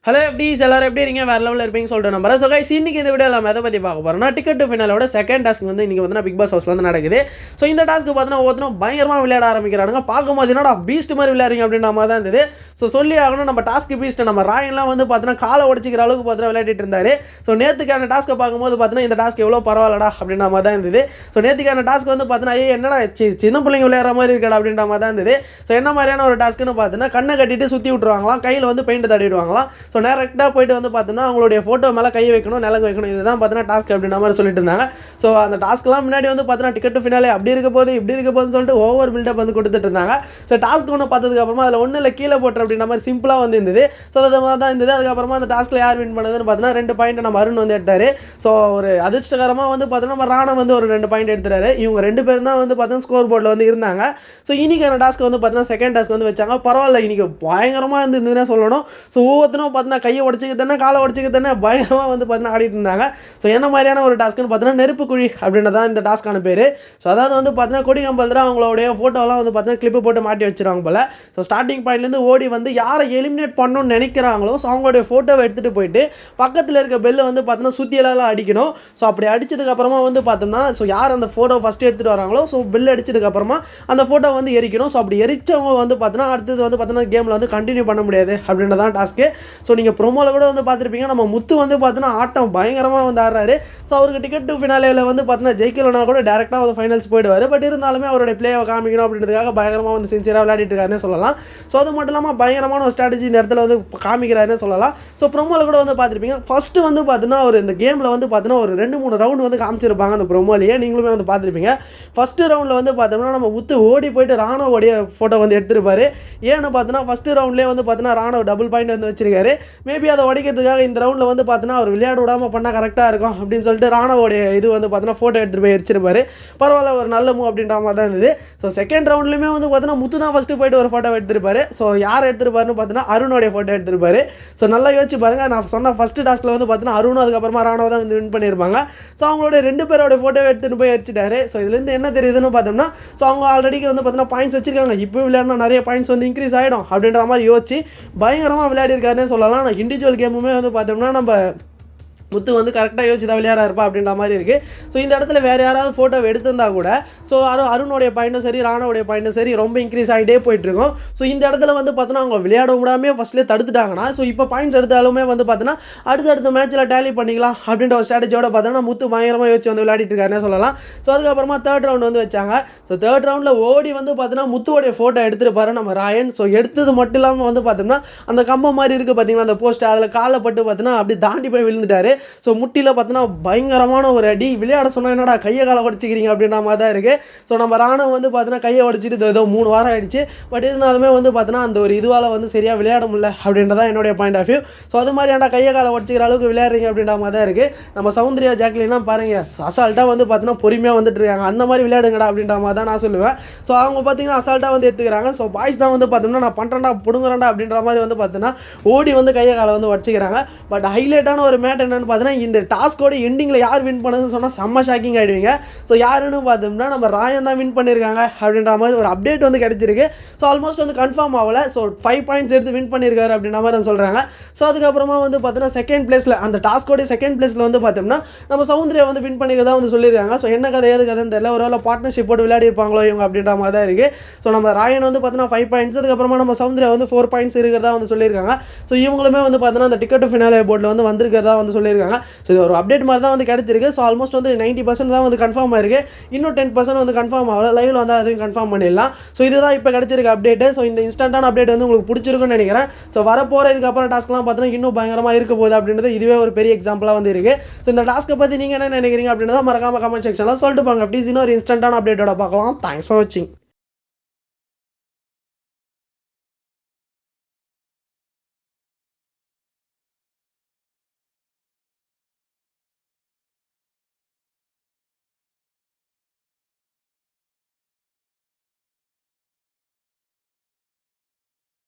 Hello எஃப்டிஸ் எல்லாரும் எப்படி இருக்கீங்க? வேறு லெவலில் இருப்பீங்க சொல்லிட்டு நம்புறேன். ஸோ கைஸ் இன்னைக்கு இந்த வீடியோ நம்ம எதை பற்றி பார்க்க போகிறோம்னா டிக்கெட் டு ஃபினாலோட செகண்ட் டாஸ்க் வந்து இன்றைக்கி வந்து பிக் பாஸ் ஹவுஸில் வந்து நடக்குது. ஸோ இந்த டாஸ்க்கு பார்த்தீங்கன்னா ஒவ்வொருத்தரும் பயங்கரமாக விளையாட ஆரம்பிக்கிறாங்க. பார்க்கும்போது என்னடா பீஸ்ட் மாதிரி விளையாடுறீங்க அப்படின்ற மாதிரி தான் இருந்தது. ஸோ சொல்லி ஆகணும், நம்ம டாஸ்க்கு பீஸ்ட் நம்ம ராயன்லாம் வந்து பார்த்தீங்கன்னா காலை உடச்சிக்கிற அளவுக்கு பார்த்தீங்கன்னா விளையாடிட்டு இருந்தார். ஸோ நேற்றுக்கான டாஸ்க்கை பார்க்கும்போது பார்த்தீங்கன்னா இந்த டாஸ்க் எவ்வளோ பரவாயில்லடா அப்படின்ற மாதிரி தான் இருந்தது. ஸோ நேற்றுக்கான டாஸ்க் வந்து பார்த்தீங்கன்னா என்னடா சின்ன பிள்ளைங்க விளையாடுற மாதிரி இருக்கடா அப்படின்ற மாதிரி தான் இருந்தது. ஸோ என்ன மாதிரியான ஒரு டாஸ்க்குன்னு பார்த்தீங்கன்னா கண்ணை கட்டிட்டு சுற்றி விட்டுருவாங்களாம், கையில் வந்து பெயிண்ட் தட்டிடுவாங்களாம். ஸோ டேரெக்டாக போயிட்டு வந்து பார்த்தோம்னா அவங்களுடைய ஃபோட்டோ மேலே கை வைக்கணும், நிலங்க வைக்கணும், இதுதான் பார்த்தீங்கன்னா டாஸ்க் அப்படின்ற மாதிரி சொல்லிட்டு இருந்தாங்க. ஸோ அந்த டாஸ்க்லாம் முன்னாடி வந்து பார்த்தீங்கன்னா டிக்கெட் டு ஃபினாலே அப்படி இருக்க போது இப்படி இருக்க போதுன்னு சொல்லிட்டு ஓவர் பில்டப் வந்து கொடுத்துட்டு இருந்தாங்க. ஸோ டாஸ்க் ஒன்று பார்த்ததுக்கு அப்புறமா அதில் ஒன்றும் இல்லை கீழே போட்டுற அப்படின்ற மாதிரி சிம்பிளாக வந்து இருந்தது. ஸோ அது மாதிரி தான் இருந்தது. அதுக்கப்புறமா அந்த டாஸ்க்கில் யார் வின் பண்ணதுன்னு பார்த்தீங்கன்னா 2 பாயிண்ட் நம்ம அருண் வந்து எடுத்தார். ஸோ ஒரு அதிர்ஷ்டகரமாக வந்து பார்த்தீங்கன்னா நம்ம ராணா வந்து ஒரு 2 பாயிண்ட் எடுத்துறாரு. இவங்க 2 பேரும் தான் வந்து பார்த்தீங்கன்னா ஸ்கோர் போர்டில் வந்து இருந்தாங்க. ஸோ இன்னைக்கான டாஸ்க் வந்து பார்த்தீங்கன்னா செகண்ட் டாஸ்க் வந்து வச்சாங்க. பரவாயில்ல, இன்னைக்கு பயங்கரமாக இருந்ததுன்னு சொல்லணும். ஸோ ஒவ்வொருத்தரும் பார்த்தீங்கன்னா கையை உடச்சிக்கிட்டேன்னா காலை உடச்சிக்கிட்டேன்னா பயங்கரமாக வந்து பார்த்தீங்கன்னா ஆடிட்டு இருந்தாங்க. ஸோ என்ன மாதிரியான ஒரு டாஸ்க்குன்னு பார்த்தீங்கன்னா நெருப்பு குழி அப்படின்றதான் இந்த டாஸ்க்கான பேர். ஸோ அதாவது வந்து பார்த்தீங்கன்னா கொடி கம்பல் தான் அவங்களுடைய ஃபோட்டோலாம் வந்து பார்த்தீங்கன்னா கிளிப்பு போட்டு மாட்டி வச்சுருவாங்க போல். ஸோ ஸ்டார்டிங் பாயிண்ட்லேருந்து ஓடி வந்து யாரை எலிமினேட் பண்ணணும்னு நினைக்கிறாங்களோ ஸோ அவங்களுடைய ஃபோட்டோவை எடுத்துகிட்டு போயிட்டு பக்கத்தில் இருக்க பெல்லை வந்து பார்த்தீங்கன்னா சுற்றியெல்லாம் அடிக்கணும். ஸோ அப்படி அடித்ததுக்கப்புறமா வந்து பார்த்தோம்னா ஸோ யார் அந்த ஃபோட்டோ ஃபஸ்ட்டு எடுத்துகிட்டு வராங்களோ ஸோ பெல் அடித்ததுக்கப்புறமா அந்த ஃபோட்டோ வந்து எரிக்கணும். ஸோ அப்படி எரிச்சவங்க வந்து பார்த்தீங்கன்னா அடுத்தது வந்து பார்த்தீங்கன்னா கேமில் வந்து கண்டினியூ பண்ண முடியாது அப்படின்றதான் டாஸ்க்கு. ஸோ நீங்கள் ப்ரோமோவில் கூட வந்து பார்த்துருப்பீங்க, நம்ம முத்து வந்து பார்த்தீங்கன்னா ஆட்டம் பயங்கரமாக வந்து ஆடுறாரு. ஸோ அவருக்கு டிக்கெட் டு ஃபினாலேயில் வந்து பார்த்தீங்கன்னா ஜெயிக்கலனா கூட டேரெக்டாக வந்து ஃபைனல்ஸ் போயிடுவார். பட் இருந்தாலுமே அவருடைய பிளேயை காமிக்கணும் அப்படின்றதுக்காக பயங்கரமாக வந்து சின்சியராக விளையாடிட்டு இருக்காருன்னு சொல்லலாம். ஸோ அது மட்டும் இல்லாமல் பயங்கரமான ஒரு ஸ்ட்ராட்டஜி இந்த இடத்துல வந்து காமிக்கிறாருன்னு சொல்லலாம். ஸோ ப்ரோமோவில் கூட வந்து பார்த்துருப்பீங்க, ஃபஸ்ட்டு வந்து பார்த்தீங்கன்னா ஒரு இந்த கேமில் வந்து பார்த்தீங்கன்னா ஒரு 2-3 ரவுண்ட் வந்து காமிச்சிருப்பாங்க அந்த ப்ரோமோலேயே, நீங்களுமே வந்து பார்த்துருப்பீங்க. ஃபஸ்ட்டு ரவுண்டில் வந்து பார்த்தோம்னா நம்ம முத்து ஓடி போயிட்டு ராணுவோடைய ஃபோட்டோ வந்து எடுத்துருப்பாரு. ஏன்னு பார்த்தீங்கன்னா ஃபஸ்ட்டு ரவுண்ட்லேயே வந்து பார்த்தீங்கன்னா ராணுவ டபுள் பாயிண்ட் வந்து வச்சிருக்காரு. மேபி அதை உடைக்கிறதுக்காக இந்த ரவுண்டில் வந்து பார்த்தீங்கன்னா அவர் விளையாட விடாமல் பண்ணால் கரெக்டாக இருக்கும் அப்படின்னு சொல்லிட்டு ராணுவோடைய இது வந்து பார்த்தீங்கன்னா ஃபோட்டோ எடுத்துகிட்டு போய் எரிச்சிருப்பாரு. பரவாயில்ல, ஒரு நல்ல மூவ் அப்படின்ற மாதிரி தான் இருந்தது. ஸோ செகண்ட் ரவுண்ட்லேயுமே வந்து பார்த்தீங்கன்னா முத்து தான் ஃபஸ்ட்டு போயிட்டு ஒரு ஃபோட்டோ எடுத்திருப்பாரு. ஸோ யார் எடுத்திருப்பாருன்னு பார்த்தீங்கன்னா அருணோடைய ஃபோட்டோ எடுத்திருப்பாரு. ஸோ நல்லா யோசிச்சு பாருங்கள், நான் சொன்ன ஃபஸ்ட்டு டாஸ்க்கில் வந்து பார்த்தீங்கன்னா அருணும் அதுக்கப்புறமா ராணுவ தான் வந்து வின் பண்ணியிருப்பாங்க. ஸோ அவங்களோட 2 பேரோட ஃபோட்டோ எடுத்துகிட்டு போய் எரிச்சிட்டாரு. ஸோ இதுலேருந்து என்ன தெரியுதுன்னு பார்த்தோம்னா ஸோ அவங்க ஆல்ரெடி வந்து பார்த்தீங்கன்னா பாயிண்ட்ஸ் வச்சிருக்காங்க, இப்போ விளையாடினா நிறைய பாயிண்ட்ஸ் வந்து இன்க்ரீஸ் ஆகிடும் அப்படின்ற மாதிரி யோசிச்சு பயங்கரமாக விளையாடி இருக்காருன்னே சொல்லலாம். நான் இண்டிவிஜுவல் கேமுமே வந்து பார்த்தோம்னா நம்ம முத்து வந்து கரெக்டாக யோசிச்சு தான் விளையாட இருப்பா அப்படின்ற மாதிரி இருக்குது. ஸோ இந்த இடத்துல வேறு யாராவது ஃபோட்டோ எடுத்திருந்தா கூட ஸோ அருணோடைய பாயிண்ட்டும் சரி ராணுவோடைய பாயிண்ட்டும் சரி ரொம்ப இன்க்ரீஸ் ஆகிட்டே போயிட்டுருக்கும். ஸோ இந்த இடத்துல வந்து பார்த்தோன்னா அவங்க விளையாட விடாமல் ஃபஸ்ட்லேயே தடுத்துட்டாங்கன்னா ஸோ இப்போ பாயிண்ட்ஸ் எடுத்தாலுமே வந்து பார்த்தோன்னா அடுத்தடுத்த மேட்ச்சில் டேலி பண்ணிக்கலாம் அப்படின்ற ஒரு ஸ்ட்ராட்டஜியோட பார்த்தோன்னா முத்து பயங்கரமாக யோசிச்சு வந்து விளையாடிட்டு இருக்காருன்னு சொல்லலாம். ஸோ அதுக்கப்புறமா தேர்ட் ரவுண்ட் வந்து வச்சாங்க. ஸோ தேர்ட் ரவுண்டில் ஓடி வந்து பார்த்தோன்னா முத்துவோடைய ஃபோட்டோ எடுத்துருப்பாரு நம்ம ராயன். ஸோ எடுத்தது மட்டும் இல்லாமல் வந்து பார்த்தோம்னா அந்த கம்பம் மாதிரி இருக்குது பார்த்தீங்கன்னா அந்த போஸ்ட், அதில் காலில் பட்டு பார்த்தோன்னா அப்படி தாண்டி போய் விழுந்துட்டாரு. ஸோ முட்டியில் பார்த்தீங்கன்னா பயங்கரமான ஒரு அடி. விளையாட சொன்னால் என்னடா கையை காலை உடச்சிக்கிறீங்க அப்படின்ற மாதிரி தான் இருக்குது. ஸோ நம்ம ராணுவம் வந்து பார்த்தீங்கன்னா கையை உடச்சிட்டு ஏதோ 3 வாரம் ஆகிடுச்சு. பட் இருந்தாலுமே வந்து பார்த்தீங்கன்னா அந்த ஒரு இதுவால் வந்து சரியாக விளையாட முடியல அப்படின்றதான் என்னுடைய பாயிண்ட் ஆஃப் வியூ. ஸோ அது மாதிரி ஏன்டா கையை காலை உடச்சிக்கிற அளவுக்கு விளையாடுறீங்க அப்படின்ற மாதிரி தான் இருக்குது. நம்ம சௌந்தர்யா ஜாக்லின்லாம் பாருங்கள், அசால்ட்டாக வந்து பார்த்தீங்கன்னா பொறுமையாக வந்துட்டு இருக்காங்க. அந்த மாதிரி விளையாடுங்கடா அப்படின்ற மாதிரி தான் நான் சொல்லுவேன். ஸோ அவங்க பார்த்தீங்கன்னா அசால்ட்டாக வந்து எடுத்துக்கிறாங்க. ஸோ பாய்ஸ் தான் வந்து பார்த்தோம்னா நான் பண்ணுறேன்டா பிடுங்குறேன்டா அப்படின்ற மாதிரி வந்து பார்த்தீங்கன்னா ஓடி வந்து கையை காலை வந்து உடச்சிக்கிறாங்க. பட் ஹைலைட்டான ஒரு மேட் என்னென்னு பார்த்தீங்கன்னா இந்த டாஸ்கோட எண்டிங்கில் யார் வின் பண்ணதுன்னு சொன்னால் செம்ம ஷாக்கிங் ஆகிடுவீங்க. ஸோ யாருன்னு பார்த்தோம்னா நம்ம ராயன் தான் வின் பண்ணியிருக்காங்க அப்படின்ற மாதிரி ஒரு அப்டேட் வந்து கிடச்சிருக்கு. ஸோ ஆல்மோஸ்ட் வந்து கன்ஃபார்ம் ஆகலை. ஸோ 5 பாயிண்ட்ஸ் எடுத்து வின் பண்ணியிருக்காரு அப்படின்ற மாதிரி வந்து சொல்கிறாங்க. ஸோ அதுக்கப்புறமா வந்து பார்த்தீங்கன்னா செகண்ட் பிளேஸில் அந்த டாஸ்கோடைய செகண்ட் பிளேஸில் வந்து பார்த்தோம்னா நம்ம சௌந்தர்யா வந்து வின் பண்ணிக்கிறதா வந்து சொல்லியிருக்காங்க. ஸோ என்ன கதை ஏது கதைன்னு தெரியல, ஒரு வேளை பார்ட்னர்ஷிப் போட்டு விளையாடி இருப்பாங்களோ இவங்க அப்படின்ற மாதிரி தான் இருக்குது. ஸோ நம்ம ராயன் வந்து பார்த்தீங்கன்னா 5 பாயிண்ட்ஸ், அதுக்கப்புறமா நம்ம சௌந்தர்யா வந்து 4 பாயிண்ட்ஸ் இருக்கிறதா வந்து சொல்லியிருக்காங்க. ஸோ இவங்களுமே வந்து பார்த்தீங்கன்னா அந்த டிக்கெட் ஃபினாலே போர்டில் வந்து வந்திருக்கிறதா வந்து சொல்லியிருக்காங்க. ஸோ இது ஒரு அப்டேட் மாதிரி தான் வந்து கிடச்சிருக்கு. ஸோ ஆல்மோஸ்ட் வந்து 90% தான் வந்து கன்ஃபார்ம் ஆயிருக்கு. இன்னும் 10% வந்து கன்ஃபார்ம் ஆகல. லைவ்ல வந்து அதையும் கன்ஃபார்ம் பண்ணிடலாம். ஸோ இதுதான் இப்போ கிடச்சிருக்க அப்டேட்டு. ஸோ இந்த இன்ஸ்டன்டான அப்டேட் வந்து உங்களுக்கு பிடிச்சிருக்குன்னு நினைக்கிறேன். ஸோ வரப்போகிற இதுக்கப்புறம் டாஸ்க்லாம் பார்த்தீங்கன்னா இன்னும் பயங்கரமாக இருக்க போகுது அப்படின்றது இதுவே ஒரு பெரிய எக்ஸாம்பிளாக வந்து இருக்குது. ஸோ இந்த டாஸ்க்கை பற்றி நீங்கள் என்ன நினைக்கிறீங்க அப்படின்றத மறக்காம கமெண்ட் செக்ஷனில் சொல்லிட்டு போங்க. ப்ளீஸ் இன்னொரு இன்ஸ்டன்டான அப்டேட்டோட பார்க்கலாம். தேங்க்ஸ் ஃபார் வாட்சிங்.